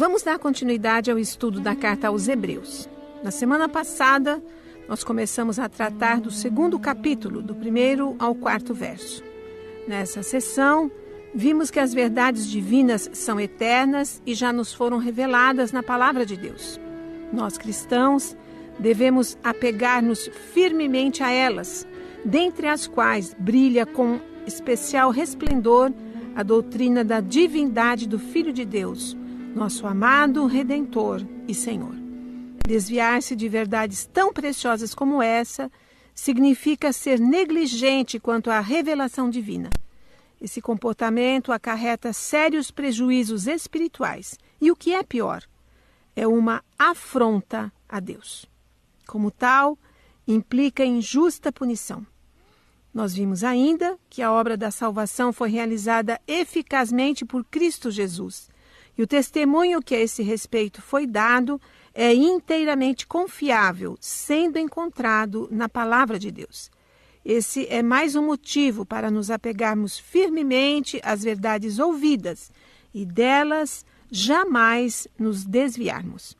Vamos dar continuidade ao estudo da carta aos Hebreus. Na semana passada, nós começamos a tratar do segundo capítulo, do 1º ao 4º verso. Nessa sessão, vimos que as verdades divinas são eternas e já nos foram reveladas na palavra de Deus. Nós, cristãos, devemos apegar-nos firmemente a elas, dentre as quais brilha com especial resplendor a doutrina da divindade do Filho de Deus, nosso amado Redentor e Senhor. Desviar-se de verdades tão preciosas como essa significa ser negligente quanto à revelação divina. Esse comportamento acarreta sérios prejuízos espirituais e, o que é pior, é uma afronta a Deus. Como tal, implica injusta punição. Nós vimos ainda que a obra da salvação foi realizada eficazmente por Cristo Jesus, e o testemunho que a esse respeito foi dado é inteiramente confiável, sendo encontrado na palavra de Deus. Esse é mais um motivo para nos apegarmos firmemente às verdades ouvidas e delas jamais nos desviarmos.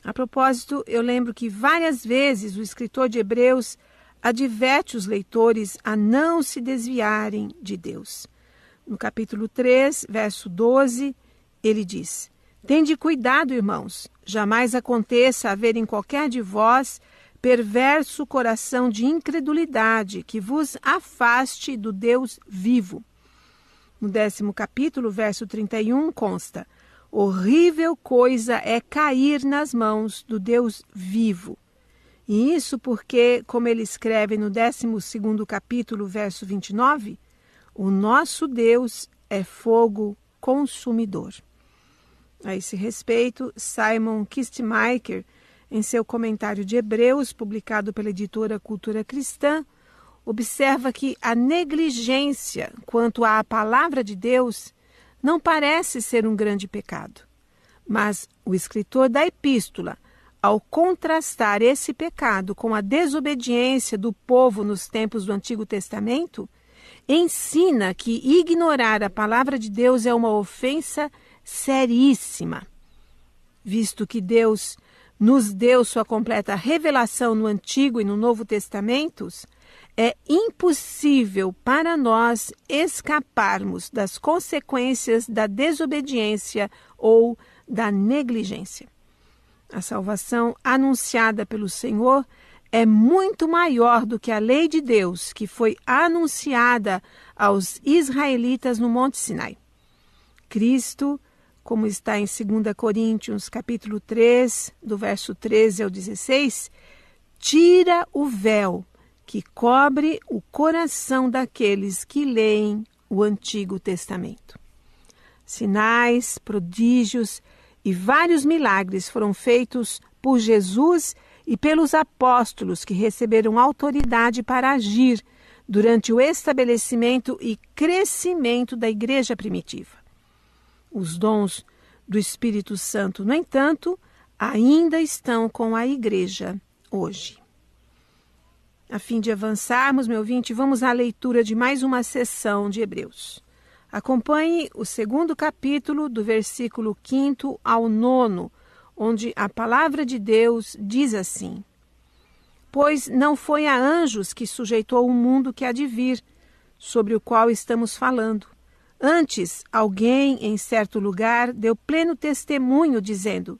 A propósito, eu lembro que várias vezes o escritor de Hebreus adverte os leitores a não se desviarem de Deus. No capítulo 3, verso 12, ele diz: "Tende cuidado, irmãos, jamais aconteça haver em qualquer de vós perverso coração de incredulidade que vos afaste do Deus vivo." No 10º capítulo, verso 31, consta: "Horrível coisa é cair nas mãos do Deus vivo." E isso porque, como ele escreve no 12º capítulo, verso 29, o nosso Deus é fogo consumidor. A esse respeito, Simon Kistemaker, em seu comentário de Hebreus, publicado pela editora Cultura Cristã, observa que a negligência quanto à palavra de Deus não parece ser um grande pecado. Mas o escritor da epístola, ao contrastar esse pecado com a desobediência do povo nos tempos do Antigo Testamento, ensina que ignorar a palavra de Deus é uma ofensa seríssima. Visto que Deus nos deu sua completa revelação no Antigo e no Novo Testamentos, é impossível para nós escaparmos das consequências da desobediência ou da negligência. A salvação anunciada pelo Senhor é muito maior do que a lei de Deus que foi anunciada aos israelitas no Monte Sinai. Cristo, como está em 2 Coríntios, capítulo 3, do verso 13 ao 16, tira o véu que cobre o coração daqueles que leem o Antigo Testamento. Sinais, prodígios e vários milagres foram feitos por Jesus e pelos apóstolos que receberam autoridade para agir durante o estabelecimento e crescimento da igreja primitiva. Os dons do Espírito Santo, no entanto, ainda estão com a igreja hoje. A fim de avançarmos, meu ouvinte, vamos à leitura de mais uma sessão de Hebreus. Acompanhe o 2º capítulo, do versículo 5º ao 9º, onde a palavra de Deus diz assim: "Pois não foi a anjos que sujeitou o mundo que há de vir, sobre o qual estamos falando. Antes, alguém em certo lugar deu pleno testemunho, dizendo: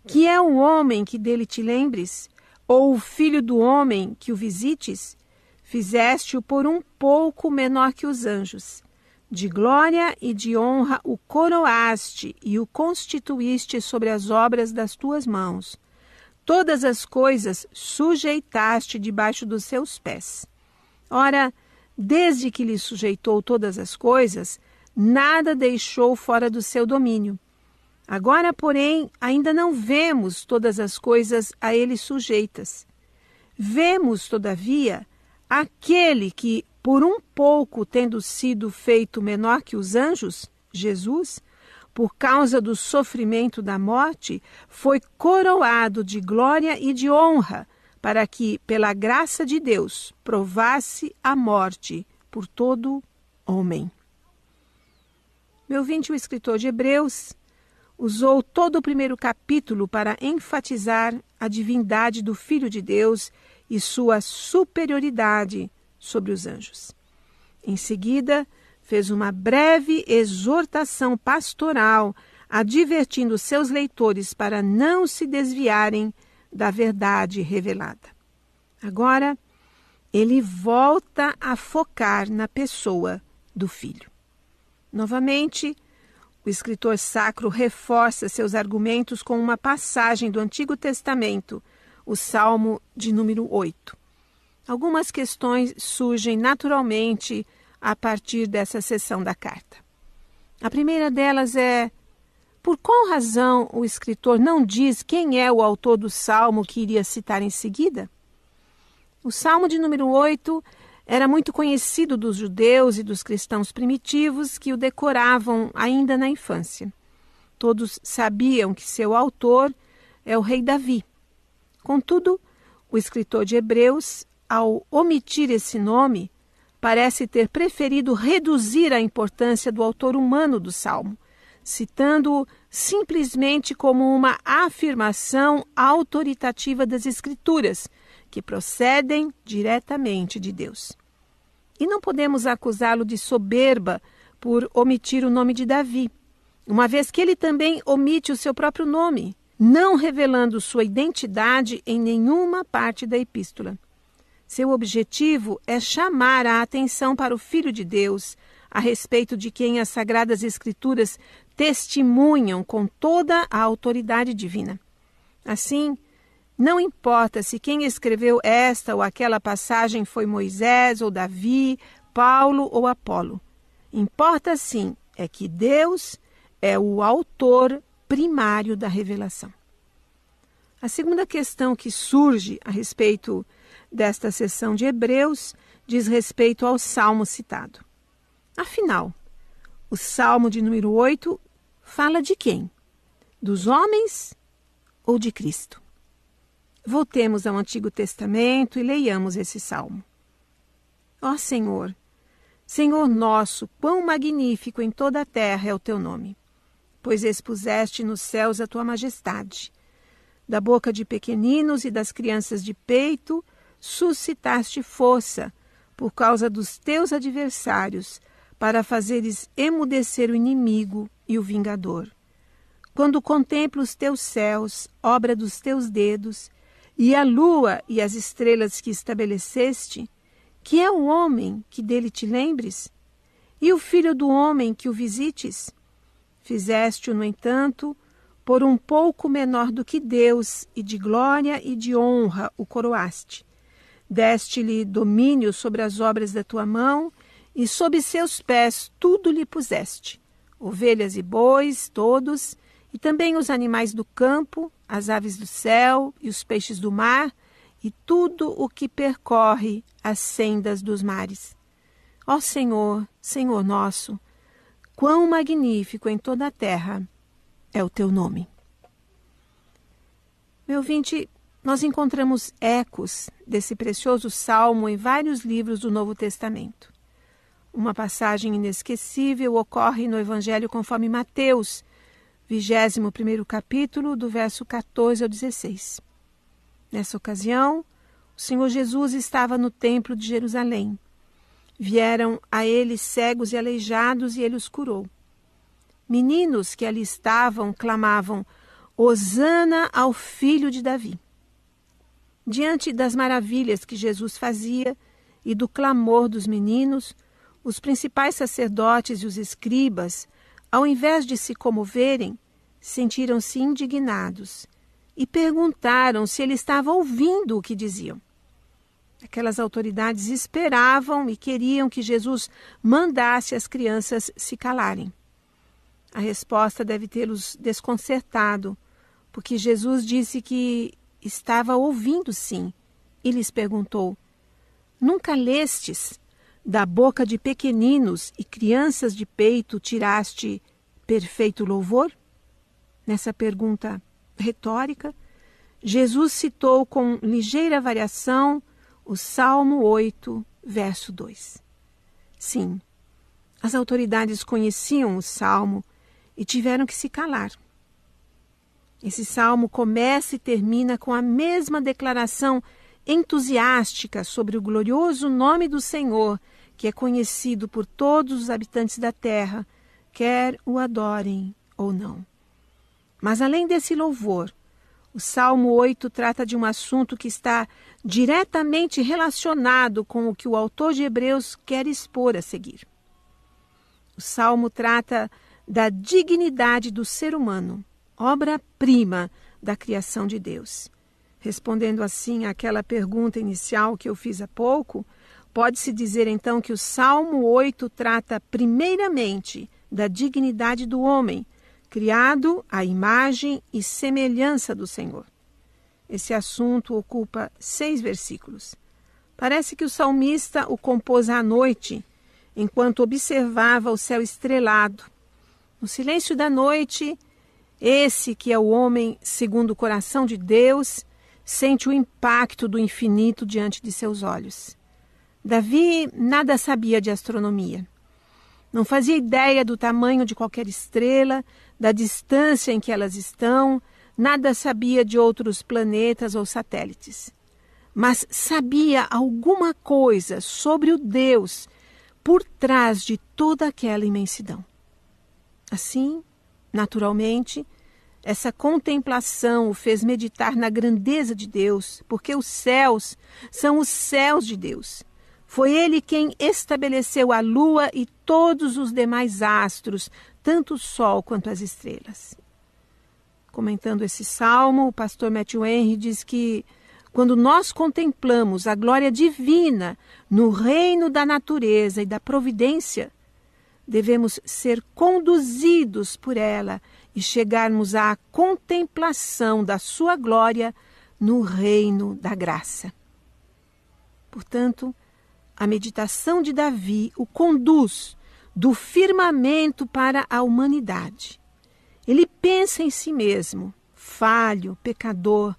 que é o homem que dele te lembres? Ou o filho do homem que o visites? Fizeste-o por um pouco menor que os anjos. De glória e de honra o coroaste e o constituíste sobre as obras das tuas mãos. Todas as coisas sujeitaste debaixo dos seus pés. Ora, desde que lhe sujeitou todas as coisas, nada deixou fora do seu domínio. Agora, porém, ainda não vemos todas as coisas a ele sujeitas. Vemos, todavia, aquele que, por um pouco tendo sido feito menor que os anjos, Jesus, por causa do sofrimento da morte, foi coroado de glória e de honra, para que, pela graça de Deus, provasse a morte por todo homem." Meu ouvinte, o escritor de Hebreus usou todo o primeiro capítulo para enfatizar a divindade do Filho de Deus e sua superioridade sobre os anjos. Em seguida, fez uma breve exortação pastoral, advertindo seus leitores para não se desviarem da verdade revelada. Agora, ele volta a focar na pessoa do Filho. Novamente, o escritor sacro reforça seus argumentos com uma passagem do Antigo Testamento, o Salmo de número 8. Algumas questões surgem naturalmente a partir dessa seção da carta. A primeira delas é: por qual razão o escritor não diz quem é o autor do salmo que iria citar em seguida? O Salmo de número 8 era muito conhecido dos judeus e dos cristãos primitivos que o decoravam ainda na infância. Todos sabiam que seu autor é o rei Davi. Contudo, o escritor de Hebreus, ao omitir esse nome, parece ter preferido reduzir a importância do autor humano do Salmo, citando-o simplesmente como uma afirmação autoritativa das Escrituras, que procedem diretamente de Deus. E não podemos acusá-lo de soberba por omitir o nome de Davi, uma vez que ele também omite o seu próprio nome, não revelando sua identidade em nenhuma parte da epístola. Seu objetivo é chamar a atenção para o Filho de Deus, a respeito de quem as Sagradas Escrituras testemunham com toda a autoridade divina. Assim, não importa se quem escreveu esta ou aquela passagem foi Moisés ou Davi, Paulo ou Apolo. Importa sim é que Deus é o autor primário da revelação. A segunda questão que surge a respeito desta seção de Hebreus diz respeito ao salmo citado. Afinal, o salmo de número 8 fala de quem? Dos homens ou de Cristo? Voltemos ao Antigo Testamento e leiamos esse salmo. Ó Senhor, Senhor nosso, quão magnífico em toda a terra é o teu nome, pois expuseste nos céus a tua majestade. Da boca de pequeninos e das crianças de peito, suscitaste força por causa dos teus adversários, para fazeres emudecer o inimigo e o vingador. Quando contemplo os teus céus, obra dos teus dedos, e a lua e as estrelas que estabeleceste, que é o homem que dele te lembres? E o filho do homem que o visites? Fizeste-o, no entanto, por um pouco menor do que Deus, e de glória e de honra o coroaste. Deste-lhe domínio sobre as obras da tua mão, e sob seus pés tudo lhe puseste, ovelhas e bois, todos, e também os animais do campo, as aves do céu e os peixes do mar, e tudo o que percorre as sendas dos mares. Ó Senhor, Senhor nosso, quão magnífico em toda a terra é o teu nome. Meu ouvinte, nós encontramos ecos desse precioso salmo em vários livros do Novo Testamento. Uma passagem inesquecível ocorre no Evangelho conforme Mateus, 21º capítulo, do verso 14 ao 16. Nessa ocasião, o Senhor Jesus estava no templo de Jerusalém. Vieram a ele cegos e aleijados e ele os curou. Meninos que ali estavam clamavam: Hosana ao filho de Davi. Diante das maravilhas que Jesus fazia e do clamor dos meninos, os principais sacerdotes e os escribas, ao invés de se comoverem, sentiram-se indignados e perguntaram se ele estava ouvindo o que diziam. Aquelas autoridades esperavam e queriam que Jesus mandasse as crianças se calarem. A resposta deve tê-los desconcertado, porque Jesus disse que estava ouvindo sim, e lhes perguntou: Nunca lestes? Da boca de pequeninos e crianças de peito tiraste perfeito louvor? Nessa pergunta retórica, Jesus citou com ligeira variação o Salmo 8, verso 2. Sim, as autoridades conheciam o Salmo e tiveram que se calar. Esse salmo começa e termina com a mesma declaração entusiástica sobre o glorioso nome do Senhor, que é conhecido por todos os habitantes da terra, quer o adorem ou não. Mas além desse louvor, o Salmo 8 trata de um assunto que está diretamente relacionado com o que o autor de Hebreus quer expor a seguir. O Salmo trata da dignidade do ser humano, obra-prima da criação de Deus. Respondendo assim àquela pergunta inicial que eu fiz há pouco, pode-se dizer então que o Salmo 8 trata primeiramente da dignidade do homem, criado à imagem e semelhança do Senhor. Esse assunto ocupa 6 versículos. Parece que o salmista o compôs à noite, enquanto observava o céu estrelado. No silêncio da noite, esse que é o homem segundo o coração de Deus, sente o impacto do infinito diante de seus olhos. Davi nada sabia de astronomia. Não fazia ideia do tamanho de qualquer estrela, da distância em que elas estão, nada sabia de outros planetas ou satélites. Mas sabia alguma coisa sobre o Deus por trás de toda aquela imensidão. Assim, naturalmente, essa contemplação o fez meditar na grandeza de Deus, porque os céus são os céus de Deus. Foi ele quem estabeleceu a lua e todos os demais astros, tanto o sol quanto as estrelas. Comentando esse salmo, o pastor Matthew Henry diz que quando nós contemplamos a glória divina no reino da natureza e da providência, devemos ser conduzidos por ela e chegarmos à contemplação da sua glória no reino da graça. Portanto, a meditação de Davi o conduz do firmamento para a humanidade. Ele pensa em si mesmo, falho, pecador,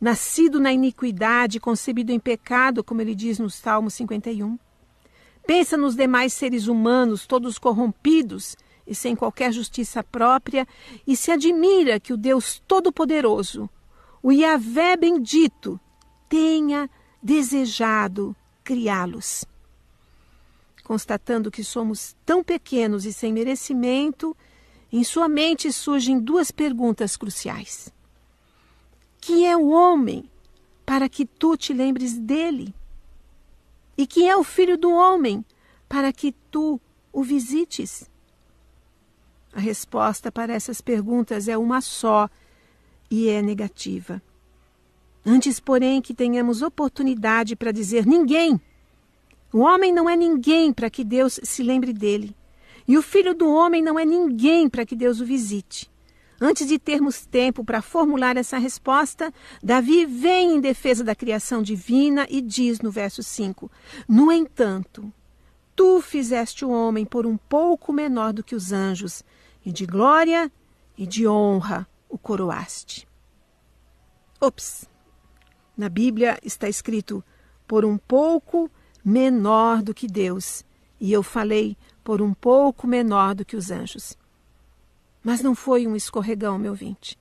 nascido na iniquidade, concebido em pecado, como ele diz no Salmo 51. Pensa nos demais seres humanos, todos corrompidos e sem qualquer justiça própria, e se admira que o Deus Todo-Poderoso, o Yahvé bendito, tenha desejado criá-los. Constatando que somos tão pequenos e sem merecimento, em sua mente surgem 2 perguntas cruciais. Que é o homem para que tu te lembres dele? E que é o filho do homem para que tu o visites? A resposta para essas perguntas é uma só e é negativa. Antes, porém, que tenhamos oportunidade para dizer ninguém. O homem não é ninguém para que Deus se lembre dele. E o filho do homem não é ninguém para que Deus o visite. Antes de termos tempo para formular essa resposta, Davi vem em defesa da criação divina e diz no verso 5: No entanto, tu fizeste o homem por um pouco menor do que os anjos, e de glória e de honra o coroaste. Ops! Na Bíblia está escrito, por um pouco menor do que Deus. E eu falei, por um pouco menor do que os anjos. Mas não foi um escorregão, meu ouvinte.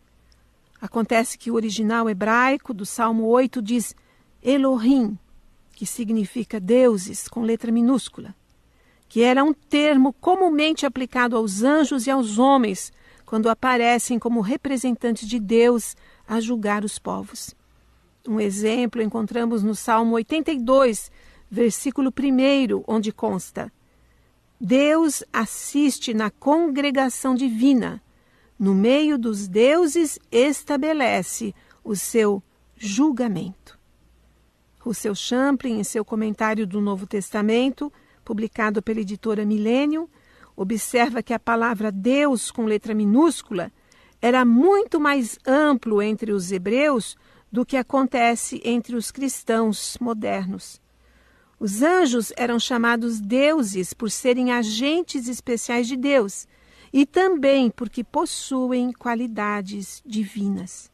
Acontece que o original hebraico do Salmo 8 diz Elohim, que significa deuses, com letra minúscula, que era um termo comumente aplicado aos anjos e aos homens, quando aparecem como representantes de Deus a julgar os povos. Um exemplo encontramos no Salmo 82, versículo 1, onde consta: Deus assiste na congregação divina, no meio dos deuses estabelece o seu julgamento. Russell Champlin, em seu comentário do Novo Testamento, publicado pela editora Millennium, observa que a palavra Deus com letra minúscula era muito mais amplo entre os hebreus do que acontece entre os cristãos modernos. Os anjos eram chamados deuses por serem agentes especiais de Deus e também porque possuem qualidades divinas.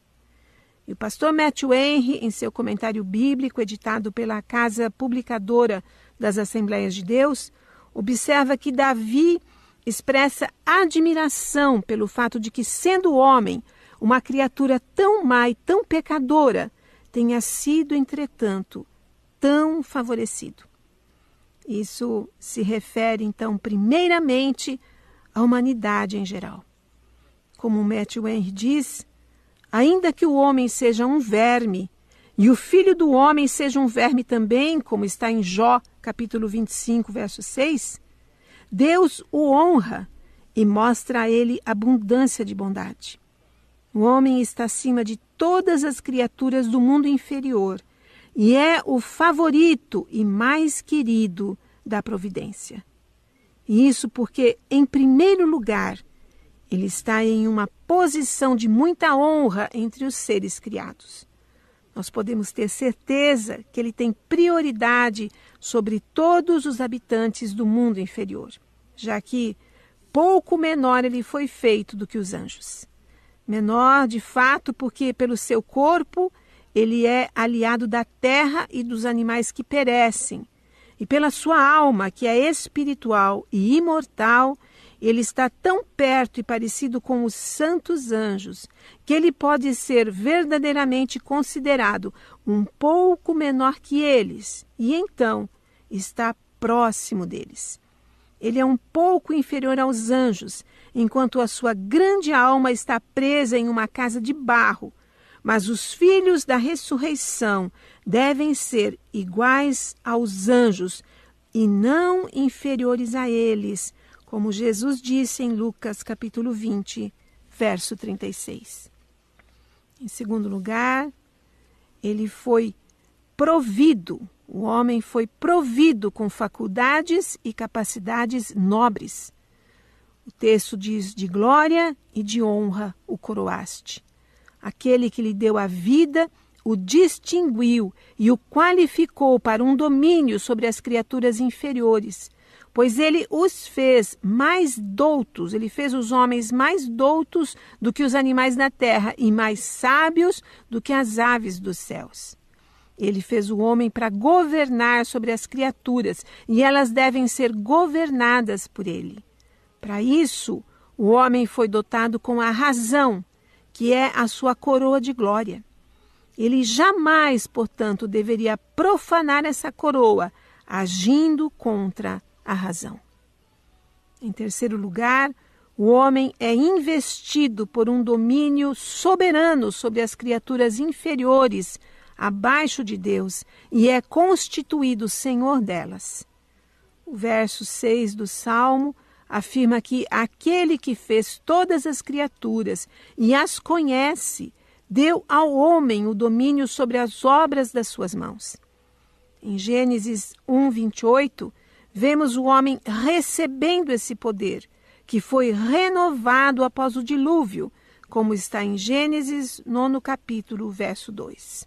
E o pastor Matthew Henry, em seu comentário bíblico editado pela Casa Publicadora das Assembleias de Deus, observa que Davi expressa admiração pelo fato de que, sendo homem, uma criatura tão má e tão pecadora, tenha sido, entretanto, tão favorecido. Isso se refere, então, primeiramente à humanidade em geral. Como Matthew Henry diz, ainda que o homem seja um verme, e o filho do homem seja um verme também, como está em Jó, capítulo 25, verso 6, Deus o honra e mostra a ele abundância de bondade. O homem está acima de todas as criaturas do mundo inferior e é o favorito e mais querido da providência. E isso porque, em primeiro lugar, ele está em uma posição de muita honra entre os seres criados. Nós podemos ter certeza que ele tem prioridade sobre todos os habitantes do mundo inferior, já que pouco menor ele foi feito do que os anjos. Menor, de fato, porque pelo seu corpo ele é aliado da terra e dos animais que perecem. E pela sua alma, que é espiritual e imortal, ele está tão perto e parecido com os santos anjos, que ele pode ser verdadeiramente considerado um pouco menor que eles, e então está próximo deles. Ele é um pouco inferior aos anjos, enquanto a sua grande alma está presa em uma casa de barro. Mas os filhos da ressurreição devem ser iguais aos anjos e não inferiores a eles, como Jesus disse em Lucas capítulo 20, verso 36. Em segundo lugar, ele foi provido. O homem foi provido com faculdades e capacidades nobres. O texto diz: de glória e de honra o coroaste. Aquele que lhe deu a vida o distinguiu e o qualificou para um domínio sobre as criaturas inferiores, pois ele os fez mais doutos, ele fez os homens mais doutos do que os animais da terra e mais sábios do que as aves dos céus. Ele fez o homem para governar sobre as criaturas e elas devem ser governadas por ele. Para isso, o homem foi dotado com a razão, que é a sua coroa de glória. Ele jamais, portanto, deveria profanar essa coroa, agindo contra a razão. Em terceiro lugar, o homem é investido por um domínio soberano sobre as criaturas inferiores, abaixo de Deus, e é constituído senhor delas. O verso 6 do Salmo afirma que aquele que fez todas as criaturas e as conhece, deu ao homem o domínio sobre as obras das suas mãos. Em Gênesis 1:28, vemos o homem recebendo esse poder, que foi renovado após o dilúvio, como está em Gênesis 9 capítulo, verso 2.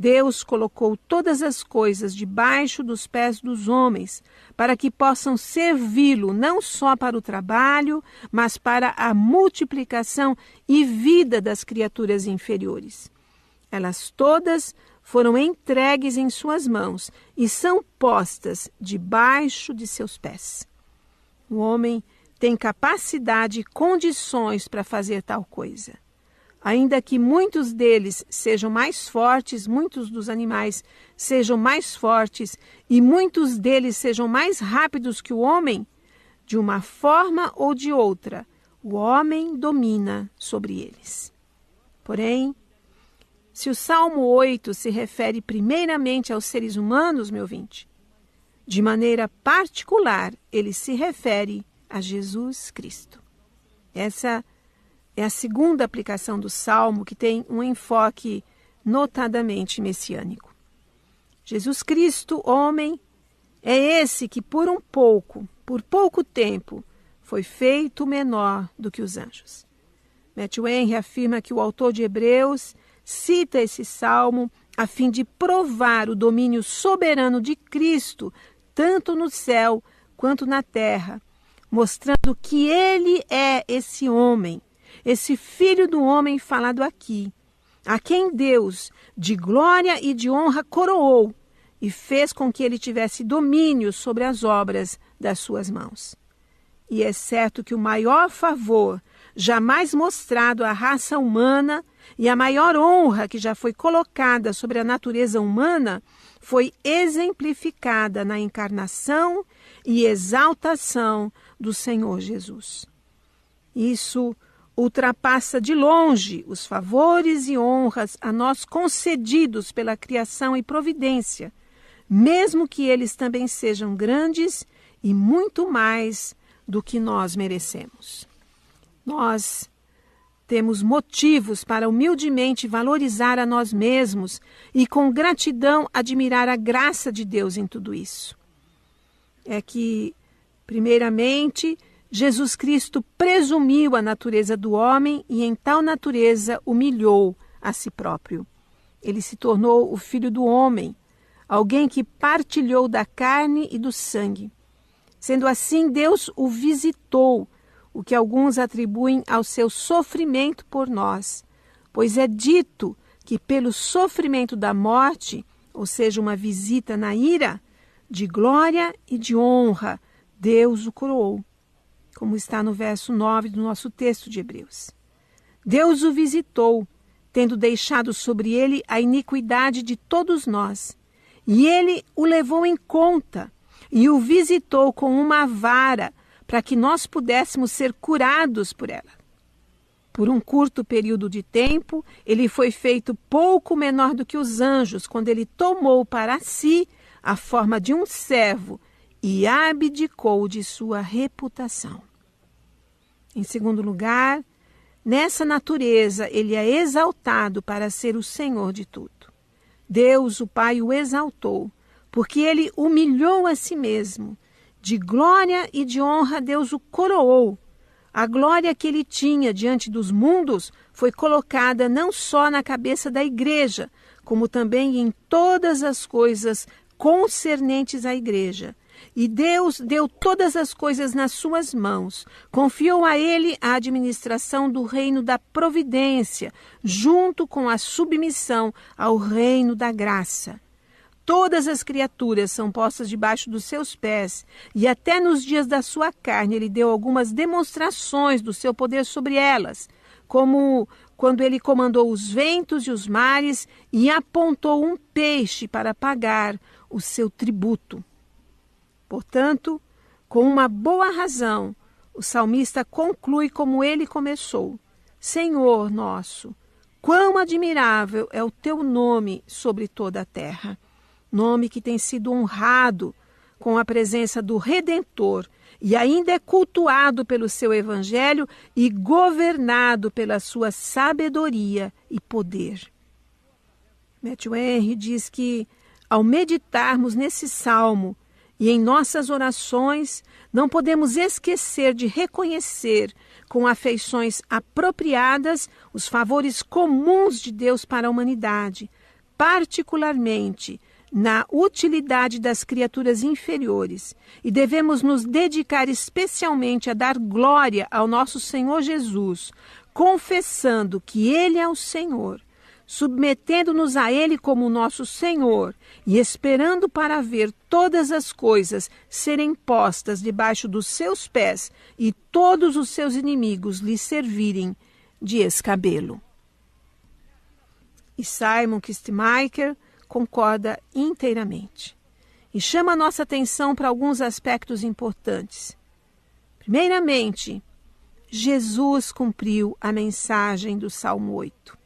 Deus colocou todas as coisas debaixo dos pés dos homens, para que possam servi-lo não só para o trabalho, mas para a multiplicação e vida das criaturas inferiores. Elas todas foram entregues em suas mãos e são postas debaixo de seus pés. O homem tem capacidade e condições para fazer tal coisa. Ainda que muitos deles sejam mais fortes, muitos dos animais sejam mais fortes e muitos deles sejam mais rápidos que o homem, de uma forma ou de outra, o homem domina sobre eles. Porém, se o Salmo 8 se refere primeiramente aos seres humanos, meu ouvinte, de maneira particular, ele se refere a Jesus Cristo. Essa é a segunda aplicação do Salmo, que tem um enfoque notadamente messiânico. Jesus Cristo, homem, é esse que por pouco tempo, foi feito menor do que os anjos. Matthew Henry afirma que o autor de Hebreus cita esse salmo a fim de provar o domínio soberano de Cristo, tanto no céu quanto na terra, mostrando que ele é esse homem, esse filho do homem falado aqui, a quem Deus, de glória e de honra, coroou e fez com que ele tivesse domínio sobre as obras das suas mãos. E é certo que o maior favor jamais mostrado à raça humana, e a maior honra que já foi colocada sobre a natureza humana foi exemplificada na encarnação e exaltação do Senhor Jesus. Isso ultrapassa de longe os favores e honras a nós concedidos pela criação e providência, mesmo que eles também sejam grandes e muito mais do que nós merecemos. Nós temos motivos para humildemente valorizar a nós mesmos e com gratidão admirar a graça de Deus em tudo isso. É que, primeiramente, Jesus Cristo presumiu a natureza do homem e em tal natureza humilhou a si próprio. Ele se tornou o Filho do homem, alguém que partilhou da carne e do sangue. Sendo assim, Deus o visitou, o que alguns atribuem ao seu sofrimento por nós, pois é dito que pelo sofrimento da morte, ou seja, uma visita na ira, de glória e de honra, Deus o coroou, como está no verso 9 do nosso texto de Hebreus. Deus o visitou, tendo deixado sobre ele a iniquidade de todos nós, e ele o levou em conta, e o visitou com uma vara, para que nós pudéssemos ser curados por ela. Por um curto período de tempo, ele foi feito pouco menor do que os anjos, quando ele tomou para si a forma de um servo e abdicou de sua reputação. Em segundo lugar, nessa natureza ele é exaltado para ser o Senhor de tudo. Deus, o Pai, o exaltou, porque ele humilhou a si mesmo. De glória e de honra Deus o coroou. A glória que ele tinha diante dos mundos foi colocada não só na cabeça da igreja, como também em todas as coisas concernentes à igreja. E Deus deu todas as coisas nas suas mãos. Confiou a ele a administração do reino da providência, junto com a submissão ao reino da graça. Todas as criaturas são postas debaixo dos seus pés, e até nos dias da sua carne ele deu algumas demonstrações do seu poder sobre elas, como quando ele comandou os ventos e os mares e apontou um peixe para pagar o seu tributo. Portanto, com uma boa razão, o salmista conclui como ele começou: Senhor nosso, quão admirável é o teu nome sobre toda a terra. Nome que tem sido honrado com a presença do Redentor e ainda é cultuado pelo seu evangelho e governado pela sua sabedoria e poder. Matthew Henry diz que, ao meditarmos nesse salmo e em nossas orações, não podemos esquecer de reconhecer com afeições apropriadas os favores comuns de Deus para a humanidade, particularmente na utilidade das criaturas inferiores, e devemos nos dedicar especialmente a dar glória ao nosso Senhor Jesus, confessando que Ele é o Senhor, submetendo-nos a Ele como nosso Senhor e esperando para ver todas as coisas serem postas debaixo dos seus pés e todos os seus inimigos lhe servirem de escabelo. E Simon Kistemaker concorda inteiramente e chama a nossa atenção para alguns aspectos importantes. Primeiramente, Jesus cumpriu a mensagem do Salmo 8.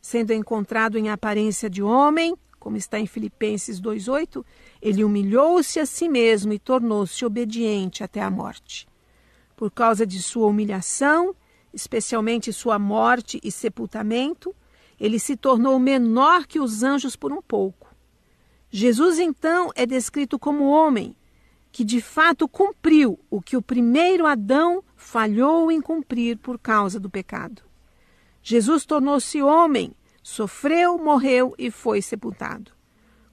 Sendo encontrado em aparência de homem, como está em Filipenses 2,8, ele humilhou-se a si mesmo e tornou-se obediente até a morte. Por causa de sua humilhação, especialmente sua morte e sepultamento, ele se tornou menor que os anjos por um pouco. Jesus, então, é descrito como homem, que de fato cumpriu o que o primeiro Adão falhou em cumprir por causa do pecado. Jesus tornou-se homem, sofreu, morreu e foi sepultado.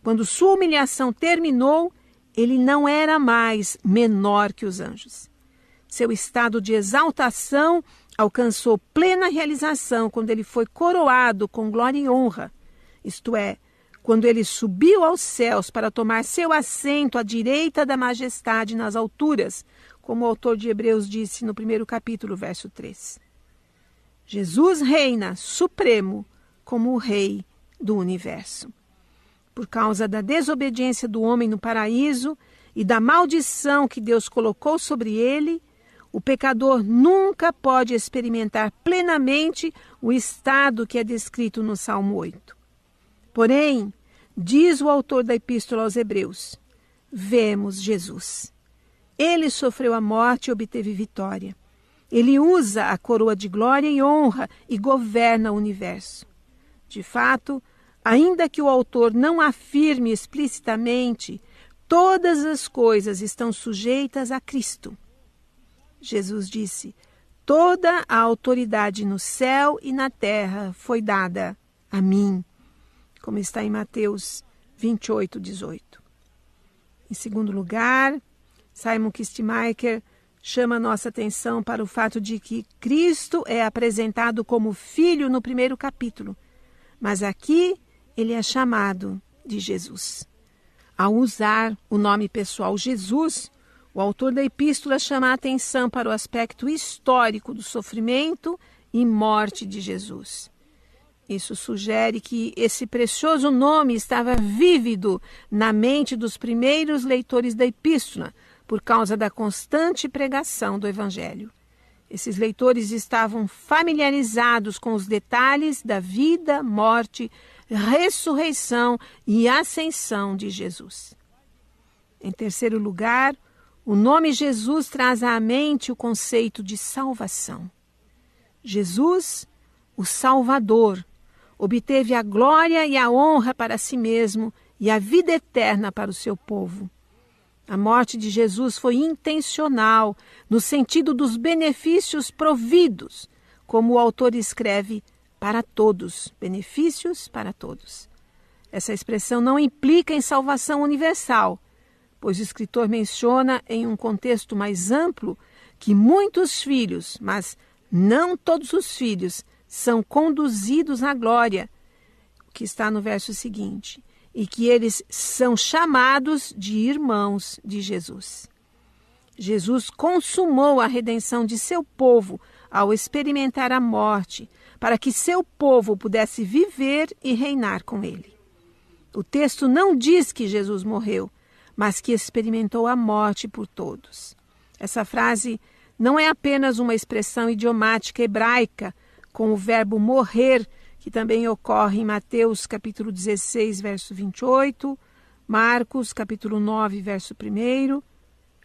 Quando sua humilhação terminou, ele não era mais menor que os anjos. Seu estado de exaltação alcançou plena realização quando ele foi coroado com glória e honra, isto é, quando ele subiu aos céus para tomar seu assento à direita da majestade nas alturas, como o autor de Hebreus disse no 1º capítulo, verso 3. Jesus reina supremo como o Rei do universo. Por causa da desobediência do homem no paraíso e da maldição que Deus colocou sobre ele, o pecador nunca pode experimentar plenamente o estado que é descrito no Salmo 8. Porém, diz o autor da Epístola aos Hebreus, vemos Jesus. Ele sofreu a morte e obteve vitória. Ele usa a coroa de glória e honra e governa o universo. De fato, ainda que o autor não afirme explicitamente, todas as coisas estão sujeitas a Cristo. Jesus disse, toda a autoridade no céu e na terra foi dada a mim, como está em Mateus 28, 18. Em segundo lugar, Simon Kistemaker chama nossa atenção para o fato de que Cristo é apresentado como Filho no primeiro capítulo, mas aqui ele é chamado de Jesus. Ao usar o nome pessoal Jesus, o autor da epístola chama a atenção para o aspecto histórico do sofrimento e morte de Jesus. Isso sugere que esse precioso nome estava vívido na mente dos primeiros leitores da epístola, por causa da constante pregação do Evangelho. Esses leitores estavam familiarizados com os detalhes da vida, morte, ressurreição e ascensão de Jesus. Em terceiro lugar, o nome Jesus traz à mente o conceito de salvação. Jesus, o Salvador, obteve a glória e a honra para si mesmo e a vida eterna para o seu povo. A morte de Jesus foi intencional, no sentido dos benefícios providos, como o autor escreve, para todos, benefícios para todos. Essa expressão não implica em salvação universal, pois o escritor menciona em um contexto mais amplo que muitos filhos, mas não todos os filhos, são conduzidos à glória, o que está no verso seguinte, e que eles são chamados de irmãos de Jesus. Jesus consumou a redenção de seu povo ao experimentar a morte, para que seu povo pudesse viver e reinar com ele. O texto não diz que Jesus morreu, mas que experimentou a morte por todos. Essa frase não é apenas uma expressão idiomática hebraica, com o verbo morrer, que também ocorre em Mateus capítulo 16, verso 28, Marcos capítulo 9, verso 1,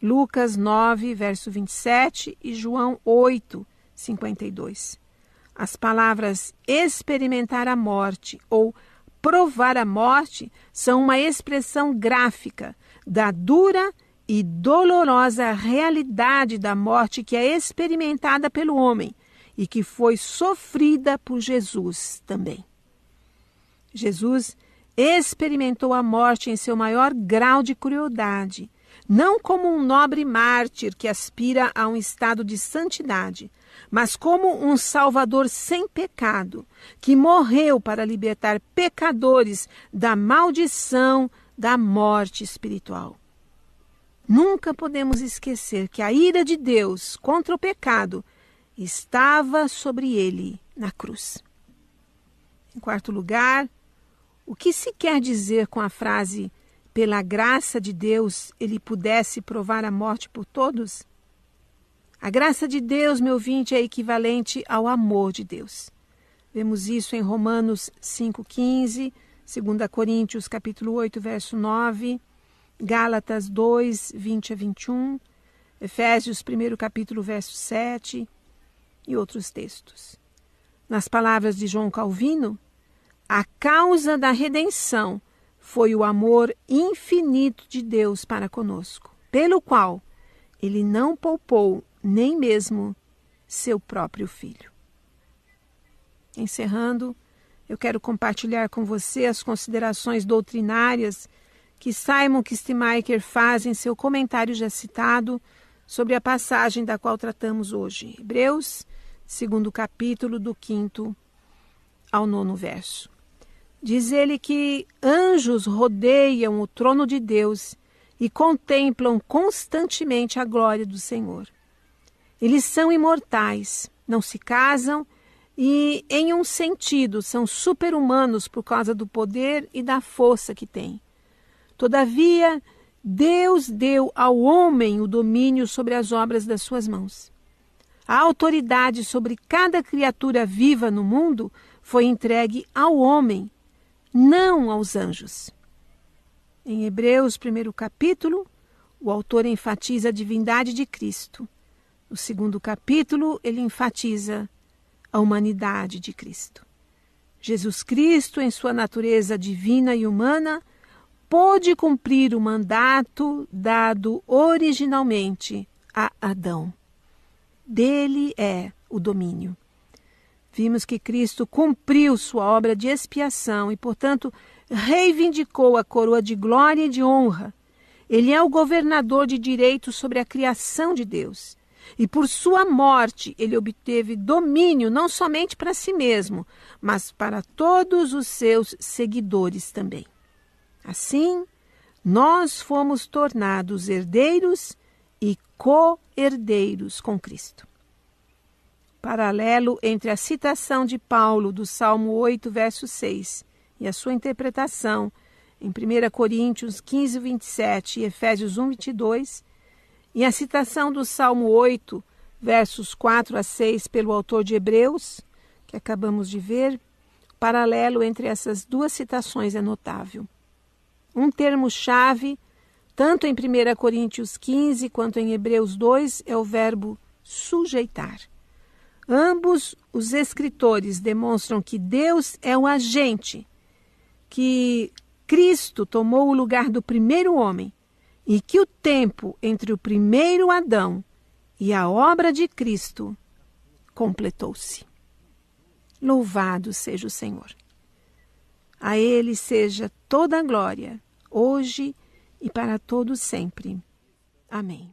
Lucas 9, verso 27 e João 8, 52. As palavras experimentar a morte ou provar a morte são uma expressão gráfica da dura e dolorosa realidade da morte que é experimentada pelo homem e que foi sofrida por Jesus também. Jesus experimentou a morte em seu maior grau de crueldade, não como um nobre mártir que aspira a um estado de santidade, mas como um Salvador sem pecado, que morreu para libertar pecadores da maldição da morte espiritual. Nunca podemos esquecer que a ira de Deus contra o pecado estava sobre ele na cruz. Em quarto lugar, o que se quer dizer com a frase pela graça de Deus ele pudesse provar a morte por todos? A graça de Deus, meu ouvinte, é equivalente ao amor de Deus. Vemos isso em Romanos 5,15, 2 Coríntios capítulo 8, verso 9, Gálatas 2, 20 a 21, Efésios 1 capítulo, verso 7 e outros textos. Nas palavras de João Calvino, a causa da redenção foi o amor infinito de Deus para conosco, pelo qual ele não poupou nem mesmo seu próprio filho. Encerrando, eu quero compartilhar com você as considerações doutrinárias que Simon Kistemaker faz em seu comentário já citado sobre a passagem da qual tratamos hoje, Hebreus, 2º capítulo, do 5º ao 9º verso. Diz ele que anjos rodeiam o trono de Deus e contemplam constantemente a glória do Senhor. Eles são imortais, não se casam e, em um sentido, são super-humanos por causa do poder e da força que têm. Todavia, Deus deu ao homem o domínio sobre as obras das suas mãos. A autoridade sobre cada criatura viva no mundo foi entregue ao homem, não aos anjos. Em Hebreus, 1º capítulo, o autor enfatiza a divindade de Cristo. No 2º capítulo, ele enfatiza a humanidade de Cristo. Jesus Cristo, em sua natureza divina e humana, pôde cumprir o mandato dado originalmente a Adão. Dele é o domínio. Vimos que Cristo cumpriu sua obra de expiação e, portanto, reivindicou a coroa de glória e de honra. Ele é o governador de direito sobre a criação de Deus. E por sua morte ele obteve domínio não somente para si mesmo, mas para todos os seus seguidores também. Assim, nós fomos tornados herdeiros e co-herdeiros com Cristo. Paralelo entre a citação de Paulo do Salmo 8, verso 6, e a sua interpretação em 1 Coríntios 15, 27 e Efésios 1, 22, e a citação do Salmo 8, versos 4 a 6, pelo autor de Hebreus, que acabamos de ver, o paralelo entre essas duas citações é notável. Um termo-chave, tanto em 1 Coríntios 15 quanto em Hebreus 2, é o verbo sujeitar. Ambos os escritores demonstram que Deus é o agente, que Cristo tomou o lugar do primeiro homem e que o tempo entre o primeiro Adão e a obra de Cristo completou-se. Louvado seja o Senhor. A Ele seja toda a glória, hoje e para todo sempre. Amém.